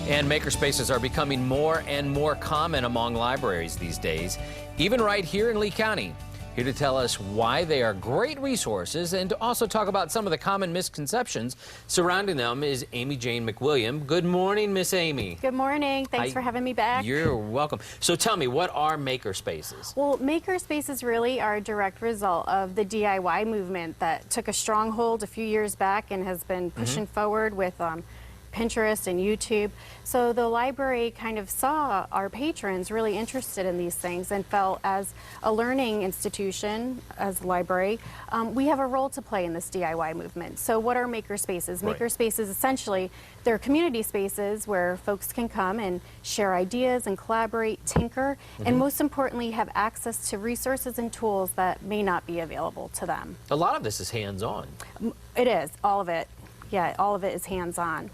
And makerspaces are becoming more and more common among libraries these days, even right here in Lee County. Here to tell us why they are great resources and to also talk about some of the common misconceptions surrounding them is Amy Jane McWilliam. Good morning, Miss Amy. Good morning. Thanks for having me back. You're welcome. So tell me, what are makerspaces? Well, makerspaces really are a direct result of the DIY movement that took a stronghold a few years back and has been pushing forward with Pinterest and YouTube. So the library kind of saw our patrons really interested in these things and felt as a learning institution, as a library, we have a role to play in this DIY movement. So what are makerspaces? Right. Makerspaces, essentially, they're community spaces where folks can come and share ideas and collaborate, tinker, and most importantly, have access to resources and tools that may not be available to them. A lot of this is hands-on. It is, all of it. Yeah, all of it is hands-on.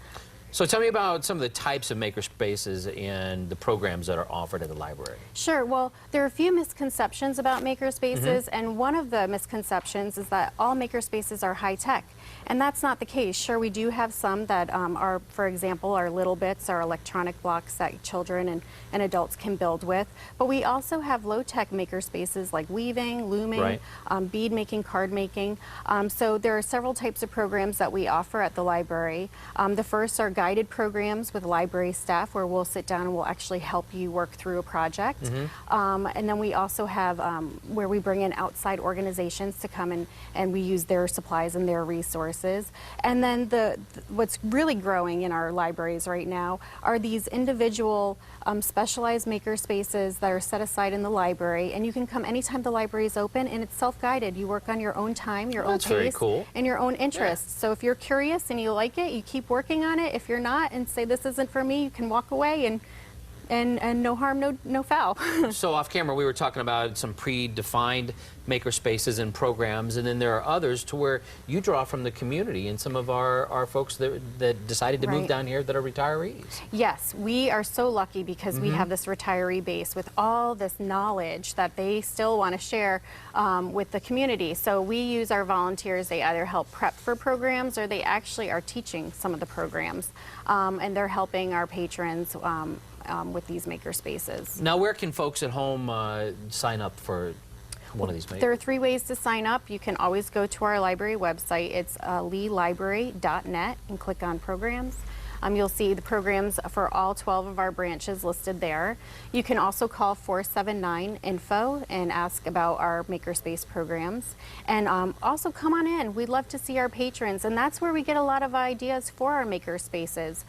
So tell me about some of the types of makerspaces and the programs that are offered at the library. Sure. Well, there are a few misconceptions about makerspaces, and one of the misconceptions is that all makerspaces are high-tech. And that's not the case. Sure, we do have some that are, for example, our little bits, our electronic blocks that children and adults can build with. But we also have low-tech makerspaces like weaving, looming, bead making, card making. So there are several types of programs that we offer at the library. The first are guided programs with library staff where we'll sit down and we'll actually help you work through a project. And then we also have where we bring in outside organizations to come and we use their supplies and their resources. And then what's really growing in our libraries right now are these individual specialized makerspaces that are set aside in the library, and you can come anytime the library is open, and it's self-guided. You work on your own time, your own pace, and your own interests. So if you're curious and you like it, you keep working on it. If you're not and say this isn't for me, you can walk away and no harm, no foul. So off camera we were talking about some predefined makerspaces and programs, and then there are others to where you draw from the community and some of our folks that decided to move down here that are retirees. Yes, we are so lucky because we have this retiree base with all this knowledge that they still want to share with the community. So we use our volunteers. They either help prep for programs or they actually are teaching some of the programs, and they're helping our patrons with these makerspaces. Now, where can folks at home sign up for one of these makers? There are 3 ways to sign up. You can always go to our library website. It's leelibrary.net and click on programs. You'll see the programs for all 12 of our branches listed there. You can also call 479-INFO and ask about our makerspace programs. And also come on in. We'd love to see our patrons, and that's where we get a lot of ideas for our makerspaces.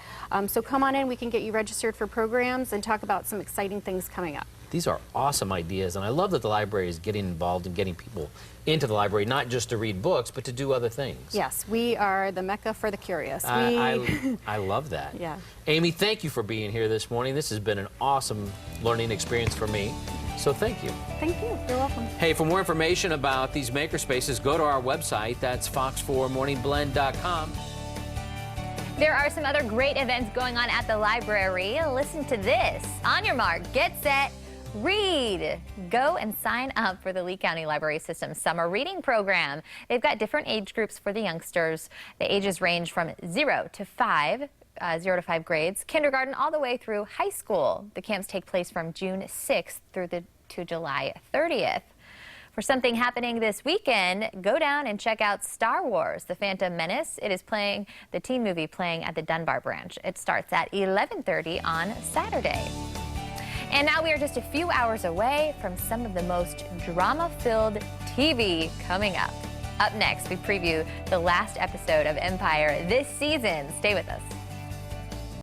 So come on in. We can get you registered for programs and talk about some exciting things coming up. These are awesome ideas, and I love that the library is getting involved and getting people into the library, not just to read books, but to do other things. Yes, we are the Mecca for the curious. I love that. Yeah. Amy, thank you for being here this morning. This has been an awesome learning experience for me, so thank you. Thank you. You're welcome. Hey, for more information about these makerspaces, go to our website. That's fox4morningblend.com. There are some other great events going on at the library. Listen to this. On your mark, get set, read. Go and sign up for the Lee County Library System Summer Reading Program. They've got different age groups for the youngsters. The ages range from 0 to 5 grades, kindergarten all the way through high school. The camps take place from June 6th to July 30th. For something happening this weekend, go down and check out Star Wars: The Phantom Menace. It is playing the teen movie playing at the Dunbar branch. It starts at 11:30 on Saturday. And now we are just a few hours away from some of the most drama-filled TV coming up. Up next, we preview the last episode of Empire this season. Stay with us.